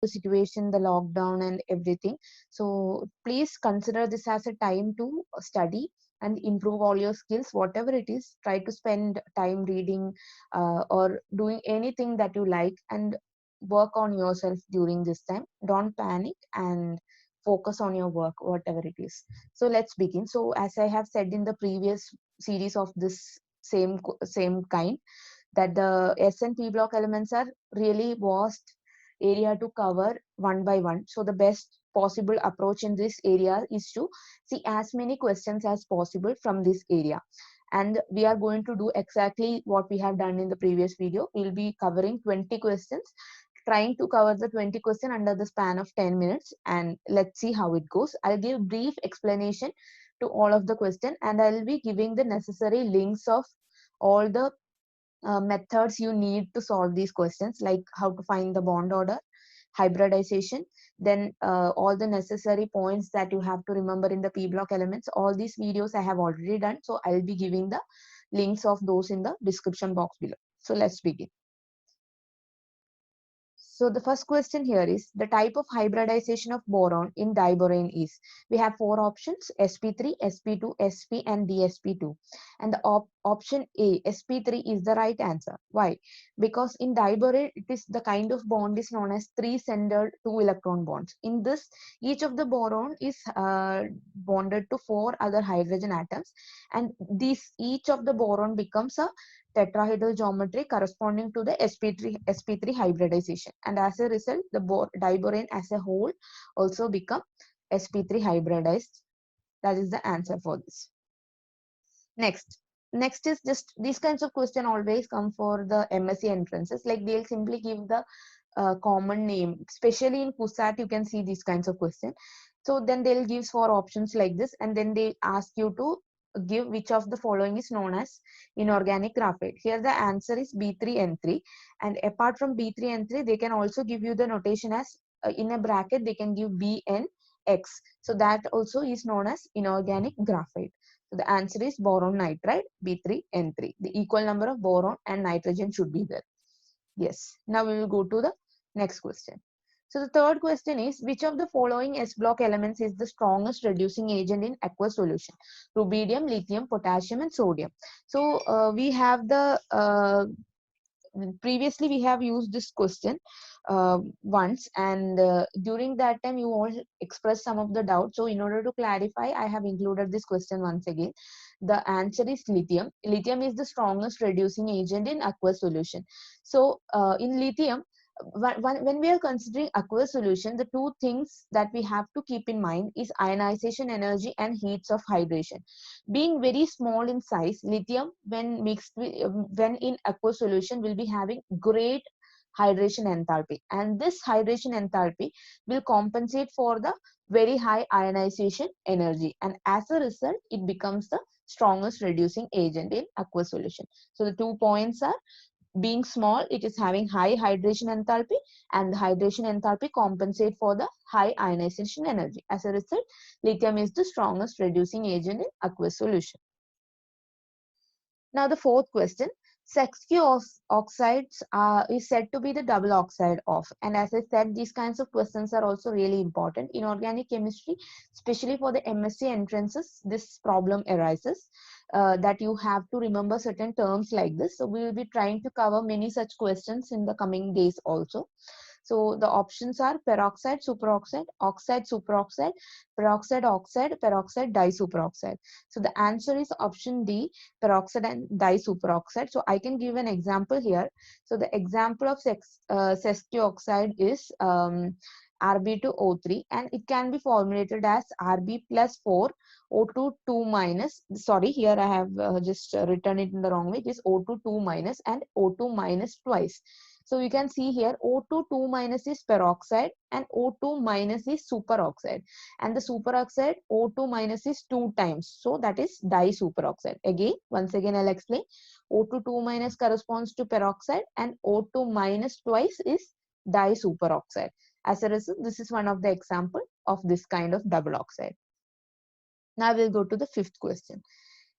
the situation, the lockdown and everything. So please consider this as a time to study and improve all your skills, whatever it is. Try to spend time reading or doing anything that you like, and work on yourself during this time. Don't panic and focus on your work, whatever it is. So let's begin. So as I have said in the previous series of this same kind, that the S and P block elements are really vast area to cover one by one. So the best possible approach in this area is to see as many questions as possible from this area. And we are going to do exactly what we have done in the previous video. We'll be covering 20 questions, trying to cover the 20 question under the span of 10 minutes, and let's see how it goes. I'll give brief explanation to all of the question, and I'll be giving the necessary links of all the methods you need to solve these questions, like how to find the bond order, hybridization, then all the necessary points that you have to remember in the P block elements. All these videos I have already done, so I'll be giving the links of those in the description box below. So let's begin. So the first question here is, the type of hybridization of boron in diborane is. We have four options: sp3, sp2, sp and dsp2. And the option A, sp3, is the right answer. Why? Because in diborane, it is the kind of bond is known as three-centered two-electron bonds. In this, each of the boron is bonded to four other hydrogen atoms, and each of the boron becomes a tetrahedral geometry corresponding to the sp3 hybridization, and as a result the diborane as a whole also become sp3 hybridized. That is the answer for this. Next is, just these kinds of question always come for the MSc entrances, like they'll simply give the common name, especially in CUSAT you can see these kinds of questions. So then they'll give four options like this, and then they ask you to give which of the following is known as inorganic graphite. Here the answer is B3N3, and apart from B3N3 they can also give you the notation as in a bracket they can give BNX. So that also is known as inorganic graphite. So the answer is boron nitride, B3N3. The equal number of boron and nitrogen should be there. Yes. Now we will go to the next question. So the third question is, which of the following S block elements is the strongest reducing agent in aqueous solution? Rubidium, lithium, potassium and sodium. So we have the previously we have used this question once, and during that time you all expressed some of the doubt. So in order to clarify, I have included this question once again. The answer is lithium. Lithium is the strongest reducing agent in aqueous solution. So in lithium, when we are considering aqueous solution, the two things that we have to keep in mind is ionization energy and heats of hydration. Being very small in size, lithium when mixed with when in aqueous solution will be having great hydration enthalpy, and this hydration enthalpy will compensate for the very high ionization energy, and as a result it becomes the strongest reducing agent in aqueous solution. So the 2 points are, being small, it is having high hydration enthalpy, and the hydration enthalpy compensate for the high ionization energy. As a result, lithium is the strongest reducing agent in aqueous solution. Now the fourth question, Sexkew oxides is said to be the double oxide of, and as I said, these kinds of questions are also really important in organic chemistry, especially for the MSc entrances. This problem arises that you have to remember certain terms like this. So we will be trying to cover many such questions in the coming days also. So the options are peroxide, superoxide, oxide, superoxide, peroxide, oxide, peroxide, disuperoxide. So the answer is option D, peroxide and disuperoxide. So I can give an example here. So the example of sesquioxide oxide is Rb2O3, and it can be formulated as Rb plus 4 O2 2 minus, sorry, here I have just written it in the wrong way. It is O2 2 minus and O2 minus twice. So you can see here O2 2 minus is peroxide and O2 minus is superoxide, and the superoxide O2 minus is 2 times, so that is disuperoxide. Again, once again I'll explain. O2 2 minus corresponds to peroxide and O2 minus twice is disuperoxide. As a result, this is one of the example of this kind of double oxide. Now we'll go to the fifth question.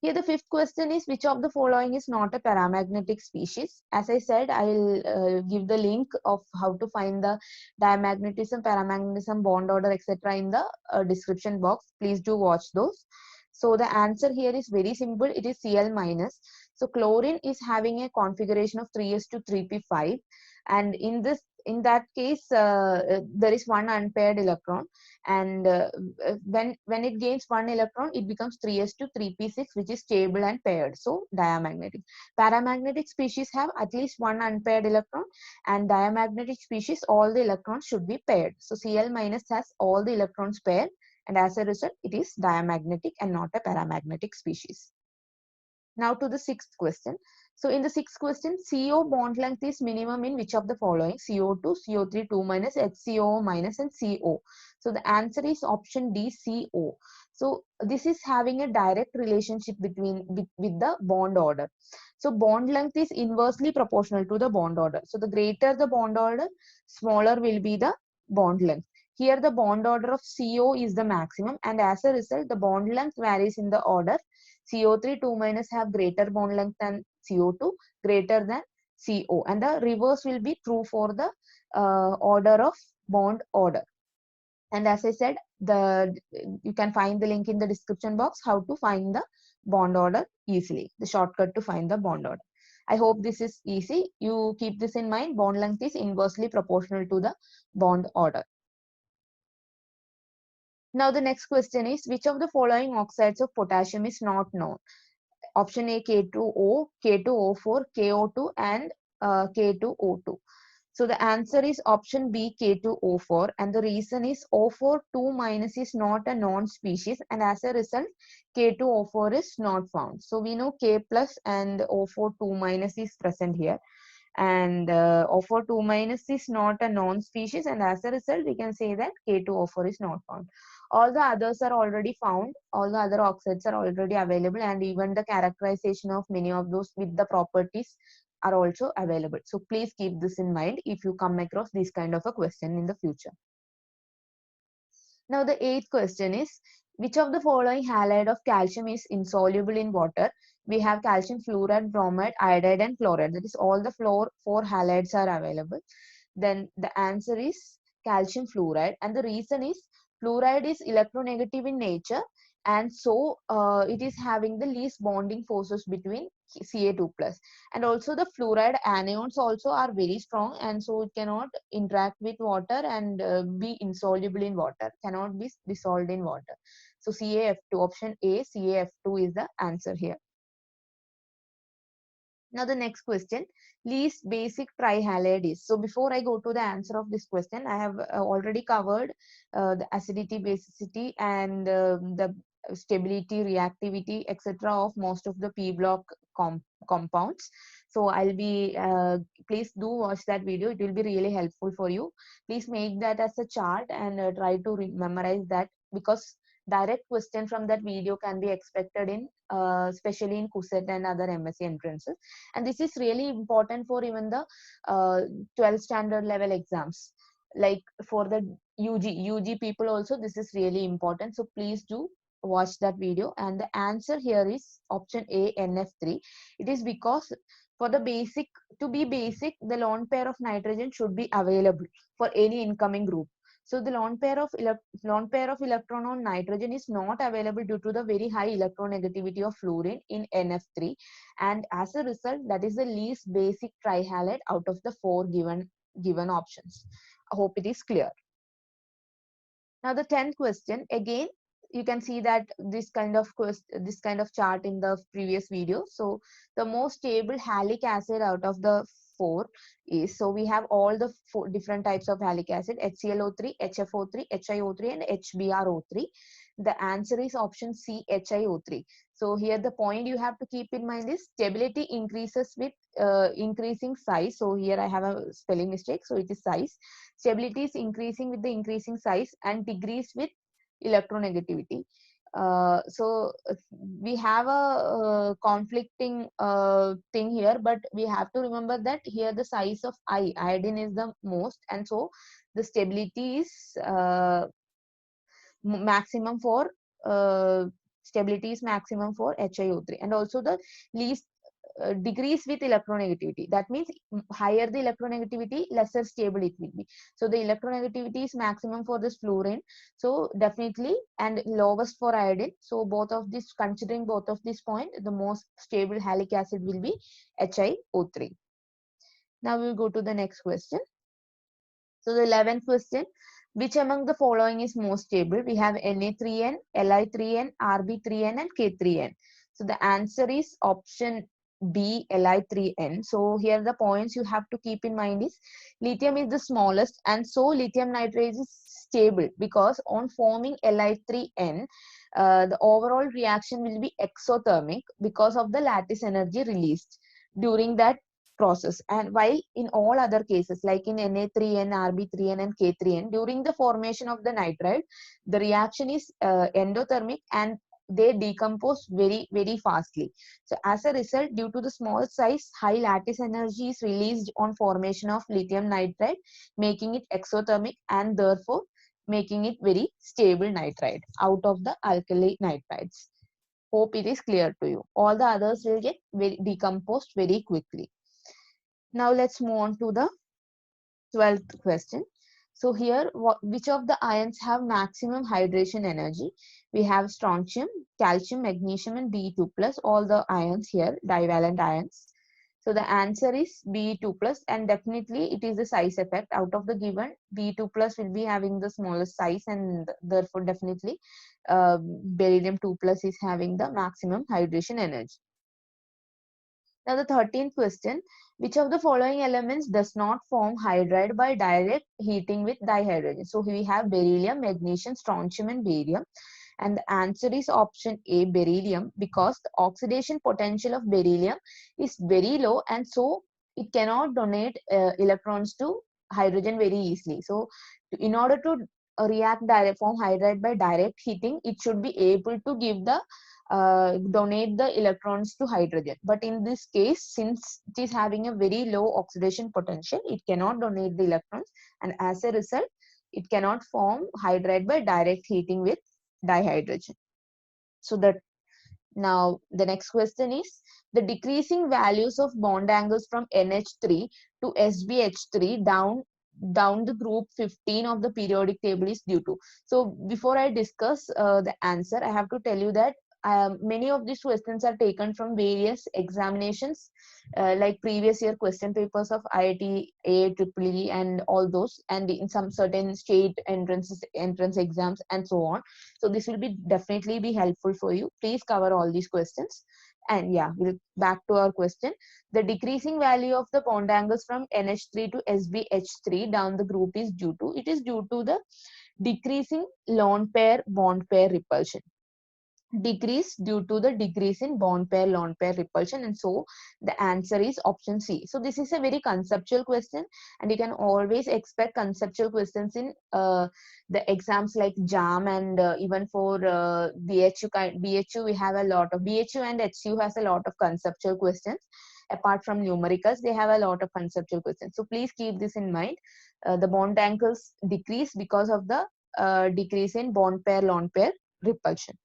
Here the fifth question is, which of the following is not a paramagnetic species? As I said, I will give the link of how to find the diamagnetism, paramagnetism, bond order, etc. in the description box. Please do watch those. So the answer here is very simple. It is Cl minus. So chlorine is having a configuration of 3s to 3p5, and in that case there is one unpaired electron, and when it gains one electron, it becomes 3s to 3p6, which is stable and paired, so diamagnetic. Paramagnetic species have at least one unpaired electron, and diamagnetic species, all the electrons should be paired. So Cl minus has all the electrons paired, and as a result it is diamagnetic and not a paramagnetic species. Now to the sixth question. So in the sixth question, CO bond length is minimum in which of the following? CO2, CO3, 2 minus, HCO minus, and CO. So the answer is option D, CO. So this is having a direct relationship between with the bond order. So bond length is inversely proportional to the bond order. So the greater the bond order, smaller will be the bond length. Here the bond order of CO is the maximum, and as a result the bond length varies in the order. CO3 2 minus have greater bond length than CO2, greater than CO, and the reverse will be true for the order of bond order. And as I said, you can find the link in the description box how to find the bond order easily, the shortcut to find the bond order. I hope this is easy. You keep this in mind. Bond length is inversely proportional to the bond order. Now the next question is, which of the following oxides of potassium is not known? Option A, K2O, K2O4, KO2, and K2O2. So the answer is option B, K2O4, and the reason is O4 2 minus is not a non-species, and as a result K2O4 is not found. So we know K plus and O4 2 minus is present here, and O4 2 minus is not a non-species, and as a result we can say that K2O4 is not found. All the others are already found, all the other oxides are already available, and even the characterization of many of those with the properties are also available. So please keep this in mind if you come across this kind of a question in the future. Now the eighth question is, which of the following halide of calcium is insoluble in water? We have calcium fluoride, bromide, iodide, and chloride. That is, all the four halides are available. Then the answer is calcium fluoride, and the reason is fluoride is electronegative in nature, and so it is having the least bonding forces between Ca2 plus, and also the fluoride anions also are very strong, and so it cannot interact with water and be insoluble in water, cannot be dissolved in water. So CaF2, option A, CaF2 is the answer here. Now the next question, least basic trihalide is. So before I go to the answer of this question, I have already covered the acidity, basicity, and the stability, reactivity, etc. of most of the P block compounds. So I'll be, please do watch that video. It will be really helpful for you. Please make that as a chart and try to memorize that, because direct question from that video can be expected in especially in CUSET and other MSc entrances, and this is really important for even the 12th standard level exams, like for the UG people also. This is really important, so please do watch that video. And the answer here is option A, NF3. It is because for the basic, to be basic, the lone pair of nitrogen should be available for any incoming group. So the lone pair of electron on nitrogen is not available due to the very high electronegativity of fluorine in NF3, and as a result, that is the least basic trihalide out of the four given options. I hope it is clear. Now the 10th question, again you can see that this kind of chart in the previous video. So the most stable halic acid out of the four is, so we have all the four different types of halic acid: HClO3, HFO3, HiO3, and HBrO3. The answer is option C, HiO3. So here the point you have to keep in mind is stability increases with increasing size. So here I have a spelling mistake, so it is size. Stability is increasing with the increasing size and decrease with electronegativity. So we have a conflicting thing here, but we have to remember that here the size of iodine is the most, and so the stability is maximum for stability is maximum for HiO3, and also the least decrease with electronegativity. That means higher the electronegativity, lesser stable it will be. So the electronegativity is maximum for this fluorine. So definitely, and lowest for iodine. So both of this, considering both of this point, the most stable halic acid will be HiO3. Now we will go to the next question. So the 11th question, which among the following is most stable? We have Na3N, Li3N, Rb3N, and K3N. So the answer is option B, Li3N. So here the points you have to keep in mind is lithium is the smallest, and so lithium nitrate is stable because on forming Li3N, the overall reaction will be exothermic because of the lattice energy released during that process. And while in all other cases, like in Na3N, Rb3N, and K3N, during the formation of the nitride, the reaction is endothermic and they decompose very, very fastly. So as a result, due to the small size, high lattice energy is released on formation of lithium nitride, making it exothermic and therefore making it very stable nitride out of the alkali nitrides. Hope it is clear to you. All the others will get decomposed very quickly. Now let's move on to the 12th question. So here, which of the ions have maximum hydration energy? We have strontium, calcium, magnesium, and Be2 plus. All the ions here, divalent ions. So the answer is Be2 plus, and definitely it is the size effect. Out of the given, Be2 plus will be having the smallest size, and therefore definitely beryllium 2 plus is having the maximum hydration energy. Now the 13th question, which of the following elements does not form hydride by direct heating with dihydrogen? So we have beryllium, magnesium, strontium, and barium. And the answer is option A, beryllium, because the oxidation potential of beryllium is very low, and so it cannot donate electrons to hydrogen very easily. So in order to react direct, form hydride by direct heating, it should be able to give the donate the electrons to hydrogen. But in this case, since it is having a very low oxidation potential, it cannot donate the electrons, and as a result, it cannot form hydride by direct heating with dihydrogen. So that now the next question is the decreasing values of bond angles from NH3 to SbH3 down the group 15 of the periodic table is due to. So before I discuss the answer, I have to tell you that many of these questions are taken from various examinations, like previous year question papers of IIT, AIEEE, and all those, and in some certain state entrance exams, and so on. So this will be definitely be helpful for you. Please cover all these questions. And yeah, we'll back to our question. The decreasing value of the bond angles from NH3 to SbH3 down the group is due to, it is due to the decreasing lone pair bond pair repulsion. Decrease due to the decrease in bond pair lone pair repulsion, and so the answer is option C. So this is a very conceptual question, and you can always expect conceptual questions in the exams like JAM, and even for BHU we have a lot of BHU, and HU has a lot of conceptual questions. Apart from numericals, they have a lot of conceptual questions. So please keep this in mind. The bond angles decrease because of the decrease in bond pair lone pair repulsion.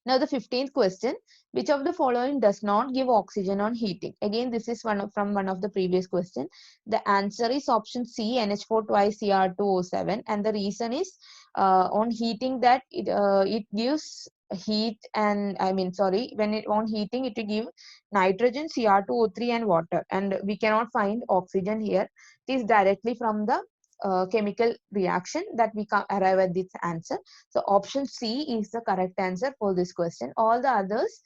Now the 15th question, which of the following does not give oxygen on heating? Again, this is from one of the previous questions. The answer is option C, NH4 twice Cr2O7, and the reason is on heating that it gives heat, and when it on heating it will give nitrogen, Cr2O3, and water, and we cannot find oxygen here. It is directly from the chemical reaction that we can arrive at this answer. So option C is the correct answer for this question. All the others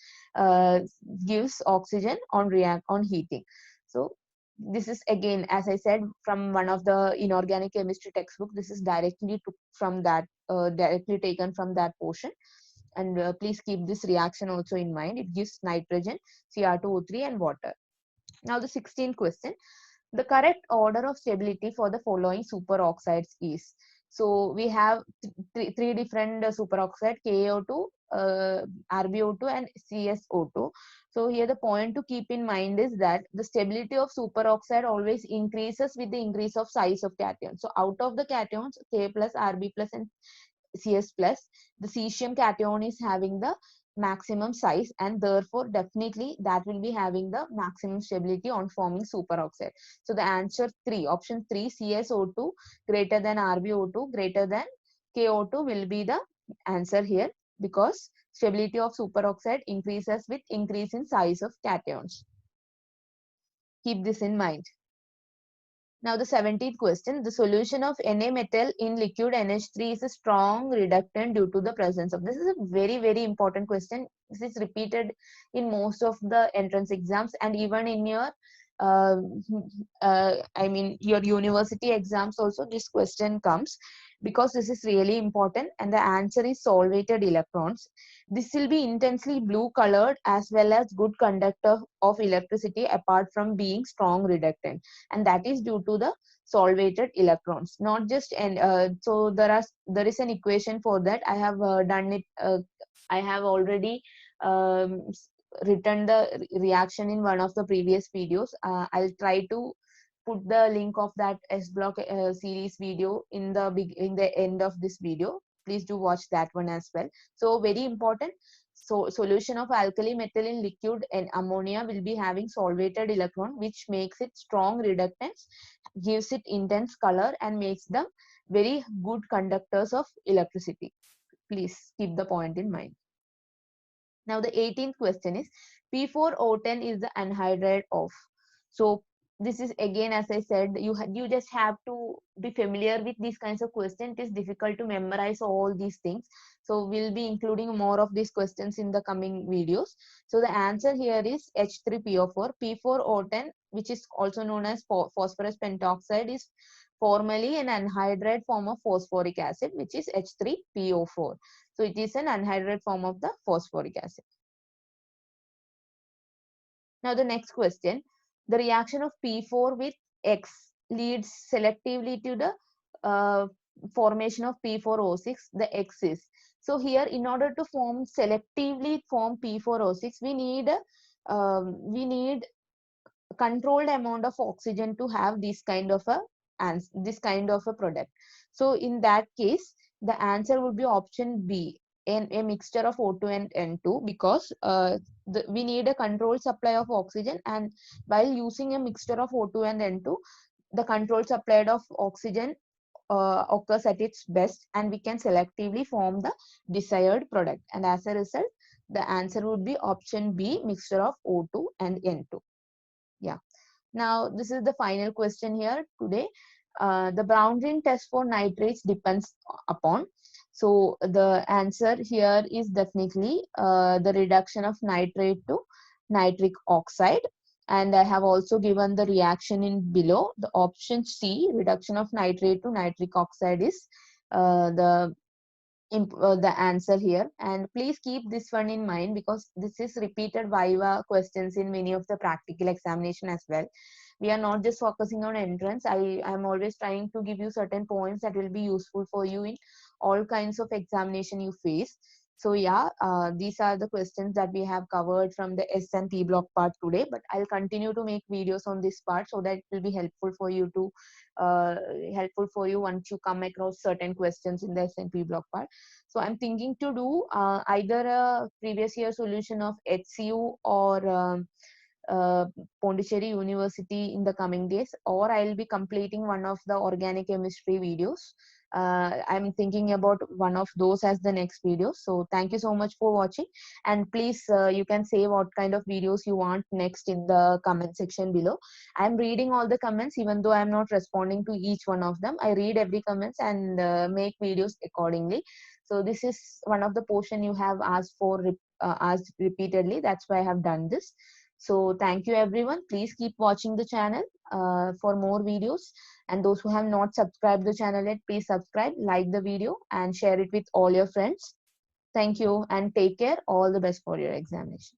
gives oxygen on heating. So this is again, as I said, from one of the inorganic chemistry textbook. This is directly directly taken from that portion. And please keep this reaction also in mind. It gives nitrogen, Cr2O3, and water. Now the 16th question. The correct order of stability for the following superoxides is. So we have three different superoxide, KaO2, RbO2, and CsO2. So here the point to keep in mind is that the stability of superoxide always increases with the increase of size of cation. So out of the cations, K plus, Rb plus, and Cs plus, the cesium cation is having the maximum size, and therefore definitely that will be having the maximum stability on forming superoxide. So the answer 3, option 3, CsO2 greater than RbO2 greater than KO2 will be the answer here, because stability of superoxide increases with increase in size of cations. Keep this in mind. Now the 17th question, the solution of Na metal in liquid NH3 is a strong reductant due to the presence of. This is a very, very important question. This is repeated in most of the entrance exams, and even in your your university exams also this question comes, because this is really important, and the answer is solvated electrons. This will be intensely blue colored as well as good conductor of electricity apart from being strong reductant, and that is due to the solvated electrons, not just. And so there is an equation for that. I have done it. I have already written the reaction in one of the previous videos. I'll try to put the link of that S block series video in the end of this video. Please do watch that one as well. So very important. So solution of alkali metal in liquid and ammonia will be having solvated electron, which makes it strong reductance, gives it intense color, and makes them very good conductors of electricity. Please keep the point in mind. Now the 18th question is, P4O10 is the anhydride of. So this is again, as I said, you just have to be familiar with these kinds of questions. It is difficult to memorize all these things. So we'll be including more of these questions in the coming videos. So the answer here is H3PO4. P4O10, which is also known as phosphorus pentoxide, is formally an anhydride form of phosphoric acid, which is H3PO4. So it is an anhydride form of the phosphoric acid. Now the next question, the reaction of P4 with X leads selectively to the formation of P4O6, the X is. So here, in order to selectively form P4O6, we need controlled amount of oxygen to have this kind of a product. So in that case, the answer would be option B, a mixture of O2 and N2, because we need a controlled supply of oxygen, and while using a mixture of O2 and N2, the controlled supply of oxygen occurs at its best, and we can selectively form the desired product. And as a result, the answer would be option B, mixture of O2 and N2. Yeah. Now this is the final question here today. The Brown-Ring test for nitrates depends upon. So the answer here is definitely the reduction of nitrate to nitric oxide. And I have also given the reaction in below. The option C, reduction of nitrate to nitric oxide, is the answer here. And please keep this one in mind, because this is repeated viva questions in many of the practical examination as well. We are not just focusing on entrance. I am always trying to give you certain points that will be useful for you in all kinds of examination you face. So yeah, these are the questions that we have covered from the S and P block part today, but I'll continue to make videos on this part so that it will be helpful for you once you come across certain questions in the S and P block part. So I'm thinking to do either a previous year solution of HCU or Pondicherry University in the coming days, or I'll be completing one of the organic chemistry videos. I'm thinking about one of those as the next video. So thank you so much for watching, and please you can say what kind of videos you want next in the comment section below. I'm reading all the comments, even though I'm not responding to each one of them. I read every comments and make videos accordingly. So this is one of the portion you have asked for asked repeatedly. That's why I have done this. So thank you everyone. Please keep watching the channel for more videos. And those who have not subscribed the channel yet, please subscribe, like the video, and share it with all your friends. Thank you and take care. All the best for your examination.